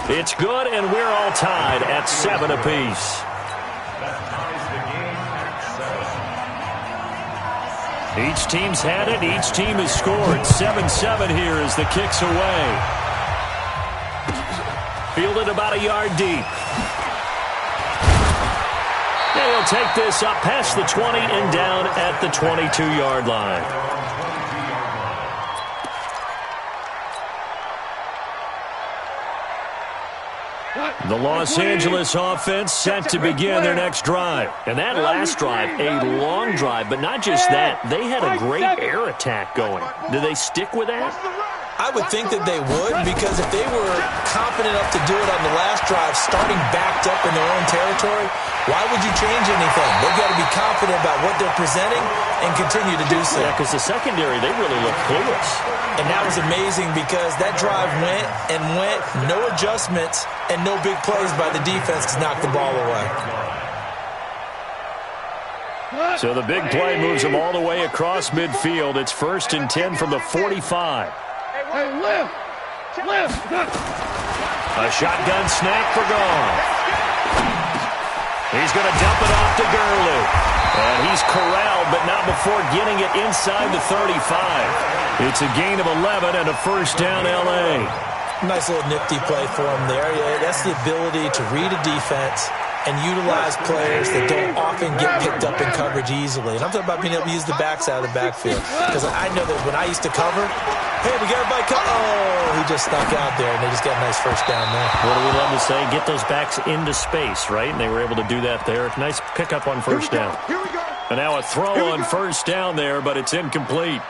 It's good, and we're all tied at 7 apiece. Each team's had it. Each team has scored. 7-7 here as the kick's away. Fielded about a yard deep. They'll take this up past the 20 and down at the 22-yard line. The Los Angeles offense set to begin their next drive. And that last drive, a long drive, but not just that. They had a great air attack going. Do they stick with that? I would think that they would, because if they were confident enough to do it on the last drive, starting backed up in their own territory, why would you change anything? They've got to be confident about what they're presenting and continue to do so. Yeah, because the secondary, they really look clueless. And that was amazing because that drive went and went, no adjustments, and no big plays by the defense to knock the ball away. So the big play moves them all the way across midfield. It's 1st and 10 from the 45. Hey, lift! A shotgun snap for Gone. He's going to dump it off to Gurley. And he's corralled, but not before getting it inside the 35. It's a gain of 11 and a first down, L.A. Nice little nifty play for him there. Yeah, that's the ability to read a defense and utilize players that don't often get picked up in coverage easily. And I'm talking about being able to use the backside of the backfield. Because I know that when I used to cover, hey, we got everybody covered. Oh, he just snuck out there, and they just got a nice first down there. What do we love to say? Get those backs into space, right? And they were able to do that there. Nice pickup on first down. And now a throw on first down there, but it's incomplete.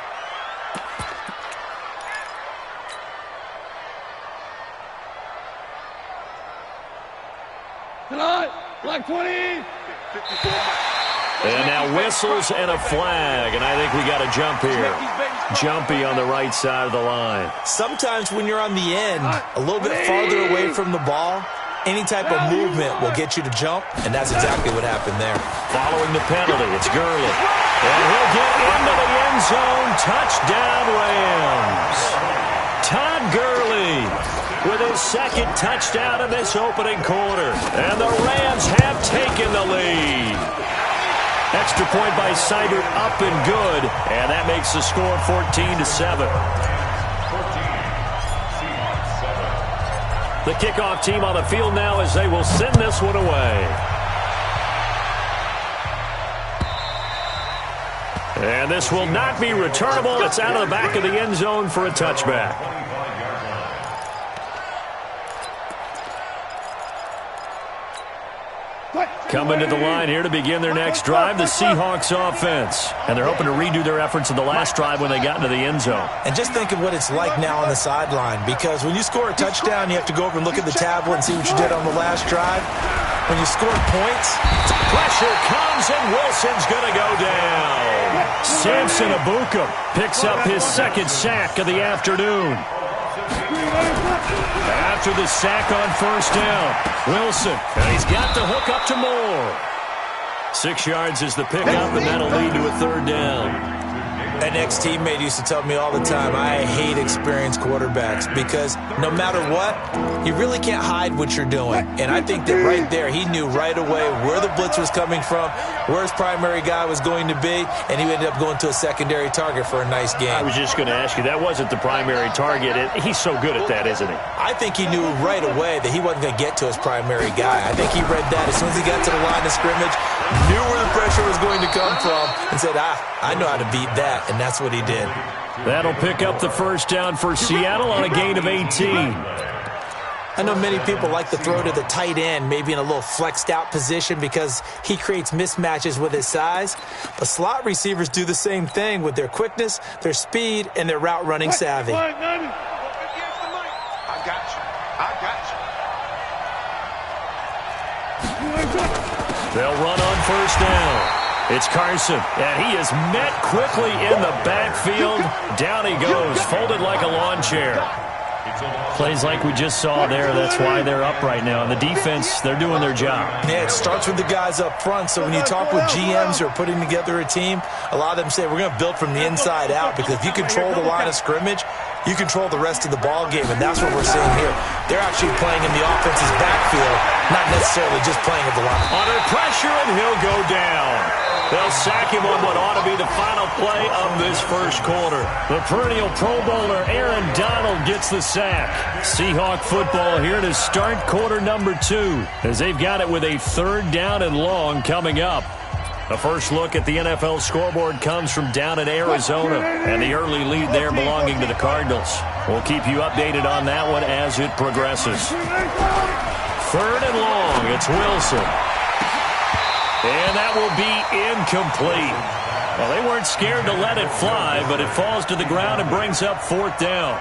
Black 20. And now whistles and a flag, and I think we got a jump here. Jumpy on the right side of the line. Sometimes when you're on the end, a little bit farther away from the ball, any type of movement will get you to jump, and that's exactly what happened there. Following the penalty, it's Gurley. And he'll get into the end zone. Touchdown, Rams. Todd Gurley with his second touchdown in this opening quarter. And the Rams have taken the lead. Extra point by Seibert up and good. And that makes the score 14-7. The kickoff team on the field now as they will send this one away. And this will not be returnable. It's out of the back of the end zone for a touchback. Coming to the line here to begin their next drive, the Seahawks offense. And they're hoping to redo their efforts in the last drive when they got into the end zone. And just think of what it's like now on the sideline, because when you score a touchdown, you have to go over and look at the tablet and see what you did on the last drive. When you score points, pressure comes and Wilson's going to go down. Samson Abuka picks up his second sack of the afternoon. After the sack on first down, Wilson, and he's got the hook up to Moore. 6 yards is the pickup, and that'll lead to a third down. An ex-teammate used to tell me all the time, I hate experienced quarterbacks because no matter what, you really can't hide what you're doing. And I think that right there, he knew right away where the blitz was coming from, where his primary guy was going to be, and he ended up going to a secondary target for a nice game. I was just going to ask you, that wasn't the primary target. He's so good at that, isn't he? I think he knew right away that he wasn't going to get to his primary guy. I think he read that as soon as he got to the line of scrimmage, knew where the pressure was going to come from, and said, I know how to beat that, and that's what he did. That'll pick up the first down for Seattle on a gain of 18. I know many people like to throw to the tight end, maybe in a little flexed out position because he creates mismatches with his size. But slot receivers do the same thing with their quickness, their speed, and their route running savvy. I got you. They'll run on first down. It's Carson, and he is met quickly in the backfield. Down he goes, folded like a lawn chair. Plays like we just saw there. That's why they're up right now. And the defense, they're doing their job. Yeah, it starts with the guys up front. So when you talk with GMs who are putting together a team, a lot of them say we're going to build from the inside out because if you control the line of scrimmage, you control the rest of the ball game, and that's what we're seeing here. They're actually playing in the offense's backfield, not necessarily just playing at the line. Under pressure, and he'll go down. They'll sack him on what ought to be the final play of this first quarter. The perennial Pro Bowler Aaron Donald gets the sack. Seahawk football here to start quarter number 2, as they've got it with a 3rd down and long coming up. The first look at the NFL scoreboard comes from down in Arizona, and the early lead there belonging to the Cardinals. We'll keep you updated on that one as it progresses. 3rd and long, it's Wilson. And that will be incomplete. Well, they weren't scared to let it fly, but it falls to the ground and brings up 4th down.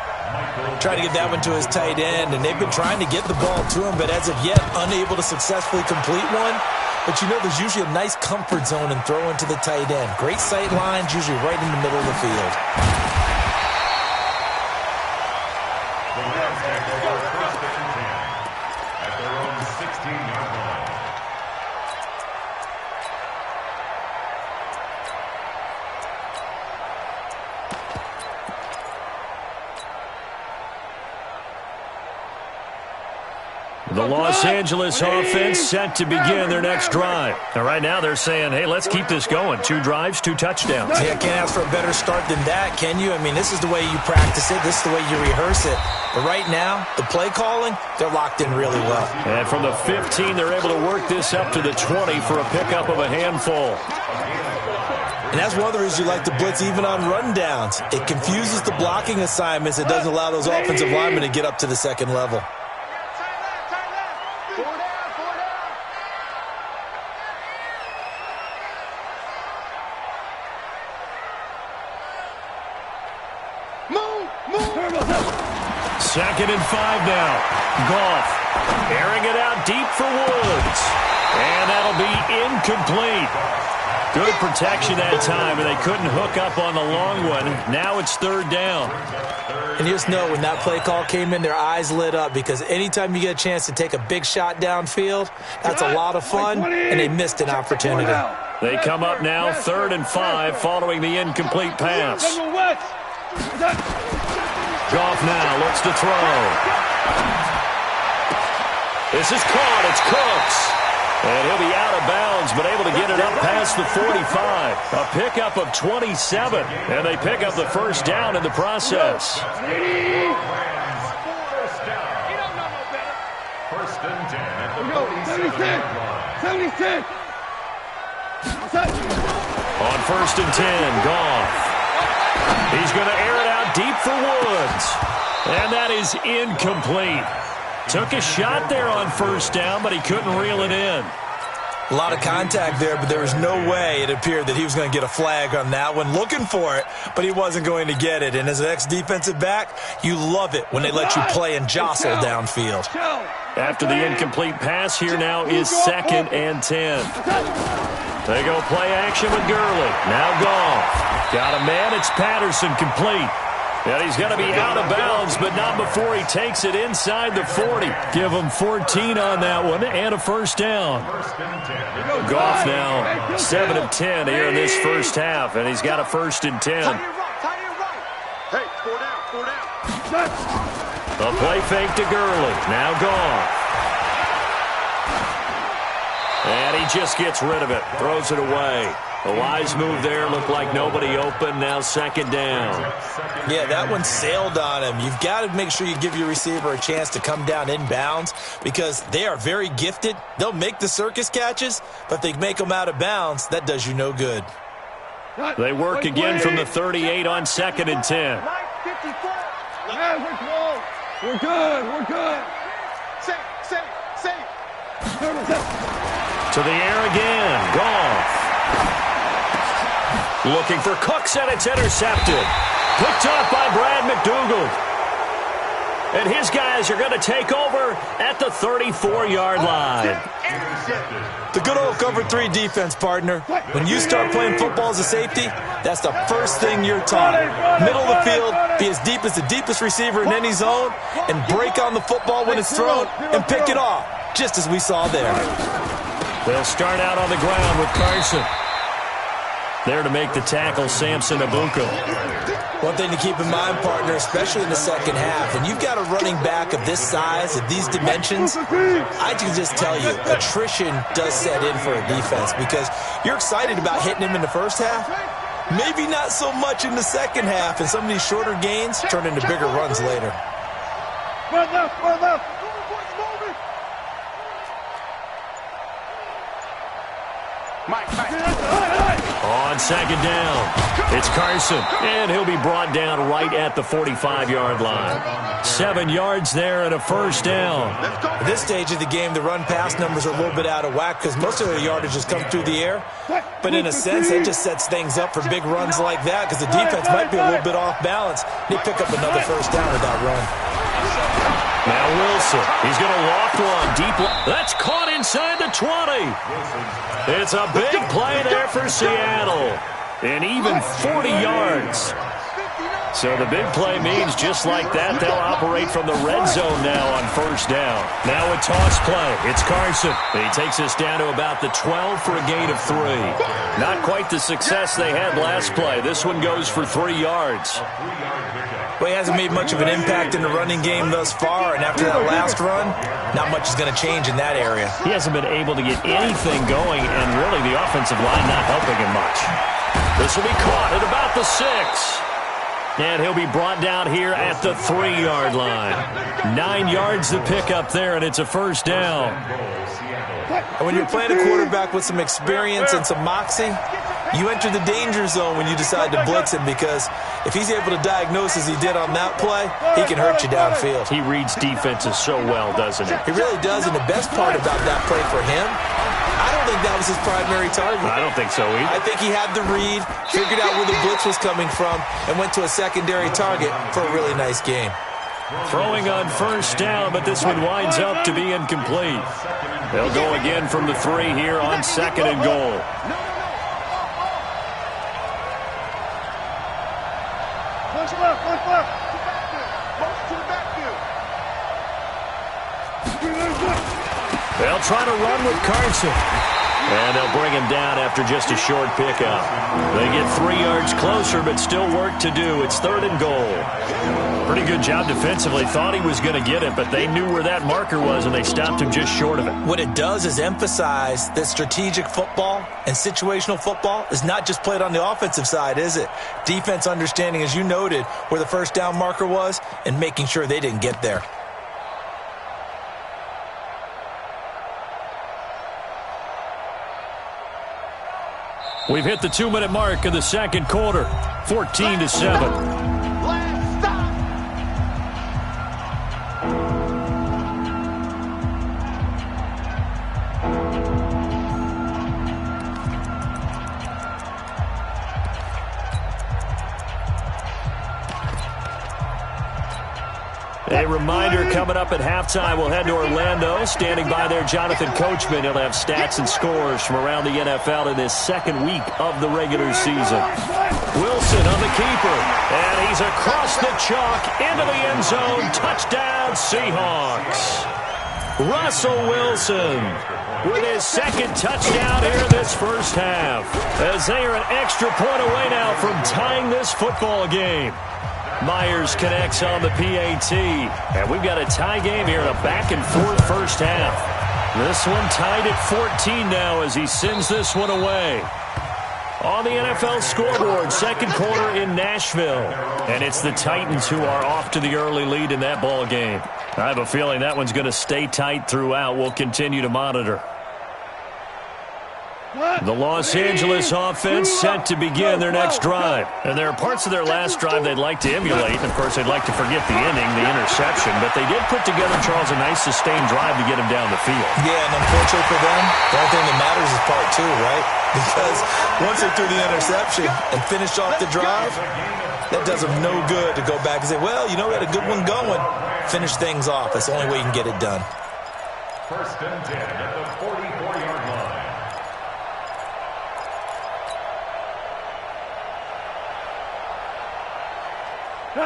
Trying to get that one to his tight end, and they've been trying to get the ball to him, but as of yet, unable to successfully complete one. But you know, there's usually a nice comfort zone in throwing to the tight end. Great sight lines, usually right in the middle of the field. The Los Angeles offense set to begin their next drive. And right now they're saying, hey, let's keep this going. 2 drives, 2 touchdowns. Yeah, can't ask for a better start than that, can you? I mean, this is the way you practice it. This is the way you rehearse it. But right now, the play calling, they're locked in really well. And from the 15, they're able to work this up to the 20 for a pickup of a handful. And that's one of the reasons you like to blitz even on rundowns. It confuses the blocking assignments. It doesn't allow those offensive linemen to get up to the second level. Second and 5 now. Goff airing it out deep for Woods. And that'll be incomplete. Good protection that time, and they couldn't hook up on the long one. Now it's 3rd down. And you just know when that play call came in, their eyes lit up, because anytime you get a chance to take a big shot downfield, that's a lot of fun, and they missed an opportunity. They come up now 3rd and 5 following the incomplete pass. Goff now looks to throw. This is caught. It's Cooks. And he'll be out of bounds, but able to get it up past the 45. A pickup of 27. And they pick up the 1st down in the process. 1st and 10 at the 76. On 1st and 10, Goff. He's going to air it out deep for Woods. And that is incomplete. Took a shot there on 1st down, but he couldn't reel it in. A lot of contact there, but there was no way it appeared that he was going to get a flag on that one. Looking for it, but he wasn't going to get it. And as an ex-defensive back, you love it when they let you play and jostle downfield. After the incomplete pass, here now is 2nd and 10. They go play action with Gurley. Now Goff. Got a man. It's Patterson complete. And he's going to be out of bounds, but not before he takes it inside the 40. Give him 14 on that one and a 1st down. Goff now 7 of 10 here in this first half, and he's got a 1st and 10. Hey, 4 down. A play fake to Gurley. Now Goff. And he just gets rid of it. Throws it away. A wise move there. Looked like nobody open. Now 2nd down. Yeah, that one sailed on him. You've got to make sure you give your receiver a chance to come down inbounds, because they are very gifted. They'll make the circus catches, but if they make them out of bounds, that does you no good. They work again from the 38 on 2nd and 10. We're good. We're good. Safe. To the air again. Goff. Looking for Cooks, and it's intercepted. Picked off by Brad McDougald. And his guys are going to take over at the 34-yard line. The good old cover 3 defense, partner. When you start playing football as a safety, that's the first thing you're taught. Middle of the field, be as deep as the deepest receiver in any zone, and break on the football when it's thrown and pick it off, just as we saw there. They'll start out on the ground with Carson. There to make the tackle, Samson Abuka. One thing to keep in mind, partner, especially in the second half, when you've got a running back of this size, of these dimensions, I can just tell you, attrition does set in for a defense because you're excited about hitting him in the first half. Maybe not so much in the second half, and some of these shorter gains turn into bigger runs later. Run left, run left. On second down, it's Carson, and he'll be brought down right at the 45-yard line. 7 yards there and a first down. At this stage of the game, the run-pass numbers are a little bit out of whack because most of their yardage has come through the air. But in a sense, that just sets things up for big runs like that because the defense might be a little bit off balance. They pick up another first down with that run. Now Wilson, he's going to loft one deep. That's caught inside the 20. It's a big play there for Seattle. And even 40 yards. So the big play means just like that, they'll operate from the red zone now on first down. Now a toss play. It's Carson. He takes us down to about the 12 for a gain of 3. Not quite the success they had last play. This one goes for 3 yards. Well, he hasn't made much of an impact in the running game thus far, and after that last run, not much is going to change in that area. He hasn't been able to get anything going, and really the offensive line not helping him much. This will be caught at about the 6. And he'll be brought down here at the 3-yard line. 9 yards to pick up there, and it's a first down. And when you're playing a quarterback with some experience and some moxie, you enter the danger zone when you decide to blitz him because if he's able to diagnose as he did on that play, he can hurt you downfield. He reads defenses so well, doesn't he? He really does, and the best part about that play for him, I don't think that was his primary target. I don't think so either. I think he had the read, figured out where the blitz was coming from, and went to a secondary target for a really nice game. Throwing on first down, but this one winds up to be incomplete. They'll go again from the 3 here on second and goal. Punch left, punch left. Punch to the backfield. They'll try to run with Carson. And they'll bring him down after just a short pickup. They get 3 yards closer, but still work to do. It's third and goal. Pretty good job defensively. Thought he was going to get it, but they knew where that marker was, and they stopped him just short of it. What it does is emphasize that strategic football and situational football is not just played on the offensive side, is it? Defense understanding, as you noted, where the first down marker was and making sure they didn't get there. We've hit the 2-minute mark of the second quarter, 14-7. A reminder, coming up at halftime, we'll head to Orlando. Standing by there, Jonathan Coachman. He'll have stats and scores from around the NFL in this second week of the regular season. Wilson on the keeper, and he's across the chalk into the end zone. Touchdown, Seahawks. Russell Wilson with his second touchdown here in this first half, as they are an extra point away now from tying this football game. Myers connects on the PAT, and we've got a tie game here in a back-and-forth first half. This one tied at 14 now as he sends this one away. On the NFL scoreboard, second quarter in Nashville, and it's the Titans who are off to the early lead in that ball game. I have a feeling that one's going to stay tight throughout. We'll continue to monitor. The Los Angeles offense set to begin their next drive. And there are parts of their last drive they'd like to emulate. And, of course, they'd like to forget the ending, the interception. But they did put together, Charles, a nice sustained drive to get him down the field. Yeah, and unfortunately for them, the only thing that matters is part 2, right? Because once they threw the interception and finished off the drive, that does them no good to go back and say, well, you know, we had a good one going. Finish things off. That's the only way you can get it done. First and 10 at the 44-yard line.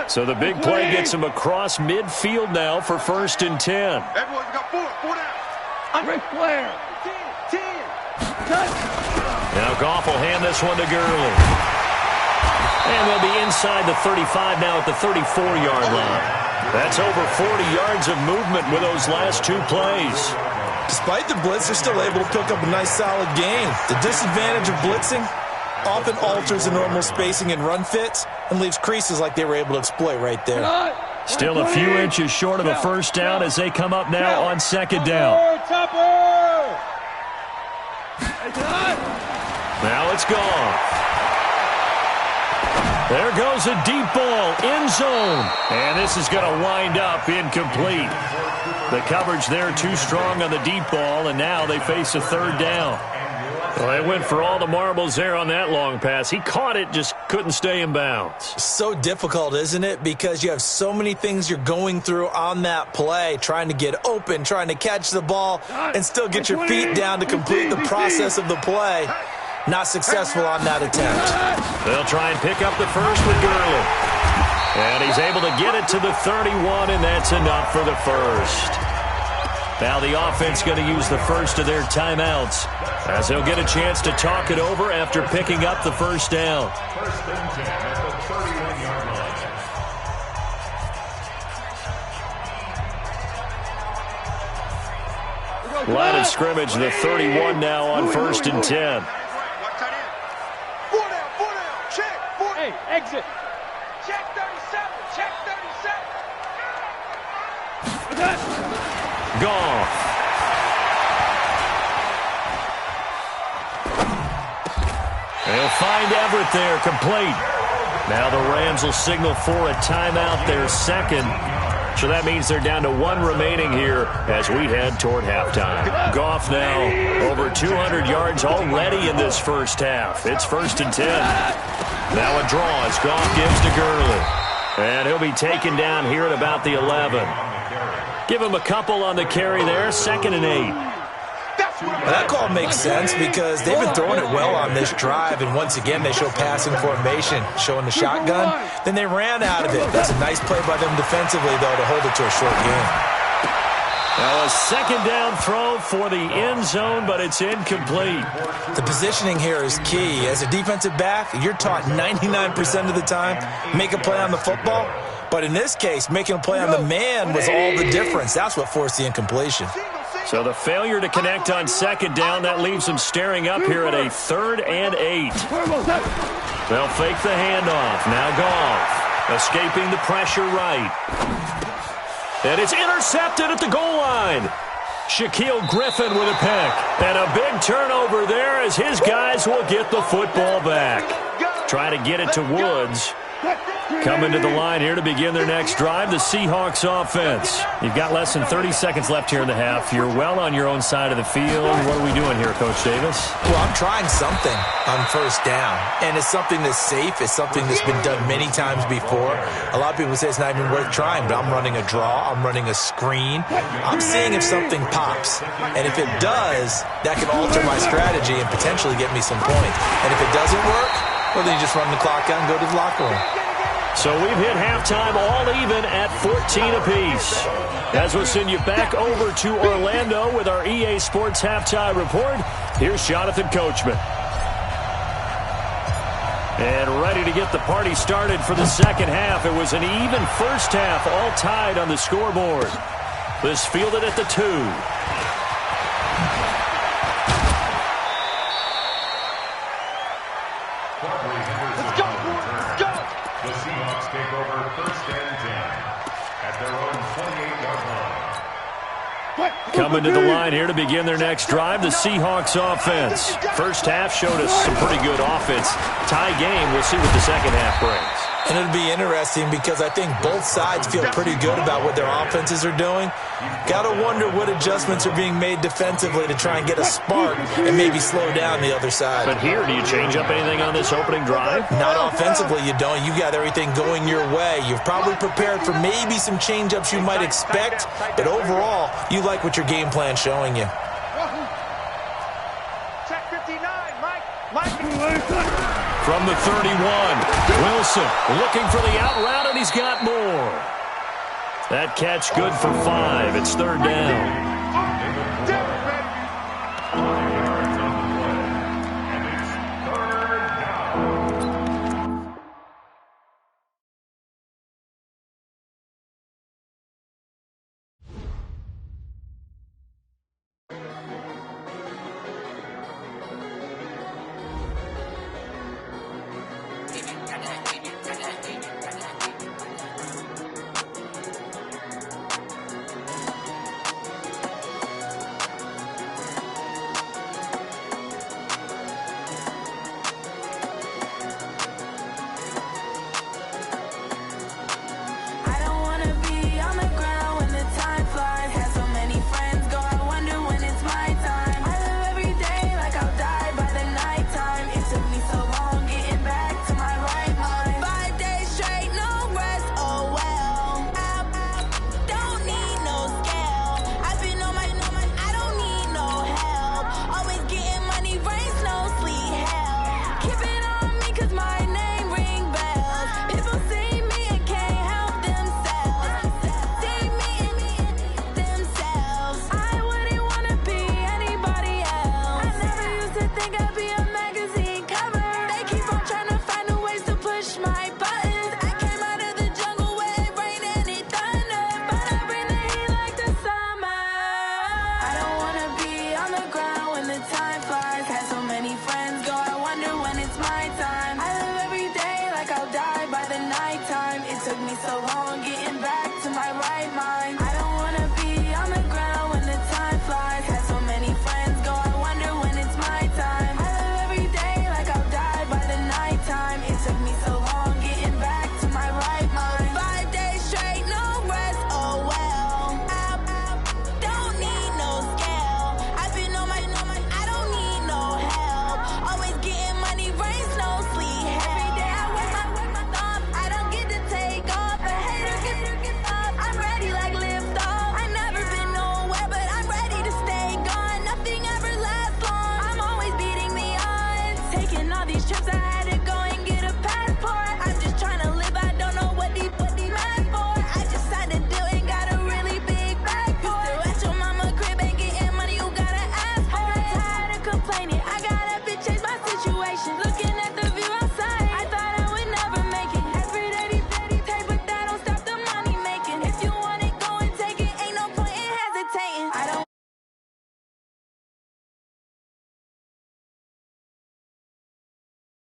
So the big play gets him across midfield now for first and 10. Everyone got 4 down. Ric Flair. 10. Touch. Now Goff will hand this one to Gurley. And they'll be inside the 35 now at the 34-yard line. That's over 40 yards of movement with those last two plays. Despite the blitz, they're still able to pick up a nice, solid gain. The disadvantage of blitzing often alters the normal spacing and run fits and leaves creases like they were able to exploit right there. Still a few inches short of a first down as they come up now on second down. Now it's gone. There goes a deep ball, end zone. And this is going to wind up incomplete. The coverage there too strong on the deep ball, and now they face a third down. Well, they went for all the marbles there on that long pass. He caught it, just couldn't stay in bounds. So difficult, isn't it? Because you have so many things you're going through on that play, trying to get open, trying to catch the ball, and still get your feet down to complete the process of the play. Not successful on that attempt. They'll try and pick up the first with Gurley. And he's able to get it to the 31, and that's enough for the first. Now the offense going to use the first of their timeouts as they'll get a chance to talk it over after picking up the first down. First and 10 at the 31-yard line. Line of scrimmage, the 31 now on first and 10. Hey, exit. Check 37. Check 37. Goff. They'll find Everett there, complete. Now the Rams will signal for a timeout, their second. So that means they're down to one remaining here as we head toward halftime. Goff now over 200 yards already in this first half. It's first and 10. Now a draw as Goff gives to Gurley. And he'll be taken down here at about the 11. Give him a couple on the carry there, second and 8. Well, that call makes sense because they've been throwing it well on this drive, and once again they show passing formation, showing the shotgun. Then they ran out of it. That's a nice play by them defensively, though, to hold it to a short game. Now a second down throw for the end zone, but it's incomplete. The positioning here is key. As a defensive back, you're taught 99% of the time, make a play on the football. But in this case, making a play on the man was all the difference. That's what forced the incompletion. So the failure to connect on second down, that leaves them staring up here at a 3rd and 8. They'll fake the handoff. Now Goff, escaping the pressure right. And it's intercepted at the goal line. Shaquille Griffin with a pick. And a big turnover there as his guys will get the football back. Try to get it to Woods. Coming to the line here to begin their next drive, the Seahawks offense. You've got less than 30 seconds left here in the half. You're well on your own side of the field. What are we doing here, Coach Davis? Well, I'm trying something on first down, and it's something that's safe. It's something that's been done many times before. A lot of people say it's not even worth trying, but I'm running a draw. I'm running a screen. I'm seeing if something pops, and if it does, that can alter my strategy and potentially get me some points. And if it doesn't work, well, then you just run the clock out and go to the locker room. So we've hit halftime all even at 14 apiece. As we'll send you back over to Orlando with our EA Sports Halftime Report, here's Jonathan Coachman. And ready to get the party started for the second half. It was an even first half, all tied on the scoreboard. This fielded at the 2. The Seahawks take over first and 10 at their own 28-yard line. Coming to the line here to begin their next drive, the Seahawks offense. First half showed us some pretty good offense. Tie game, we'll see what the second half brings. And it'll be interesting because I think both sides feel pretty good about what their offenses are doing. Got to wonder what adjustments are being made defensively to try and get a spark and maybe slow down the other side. But here, do you change up anything on this opening drive? Not offensively, you don't. You've got everything going your way. You've probably prepared for maybe some change-ups you might expect, but overall, you like what your game plan's showing you. Check 59, Mike. From the 31, Wilson looking for the out route, and he's got more. That catch good for 5. It's third down. long getting back to my right mind. I don't wanna be on the ground when the time flies. Had so many friends go, I wonder when it's my time. I live every day like I'll die by the nighttime. It took me so long getting back to my right mind. 5 days straight, no rest, oh well. I don't need no scale. I've been on my, I don't need no help. Always getting money, rains, no sleep. Every day I work my thumb. I don't get to take off. A hater get up. I'm ready like lift off. I've never been nowhere, but I'm ready to stay gone. Nothing ever lasts long. I'm always beating the odds. Taking all these trips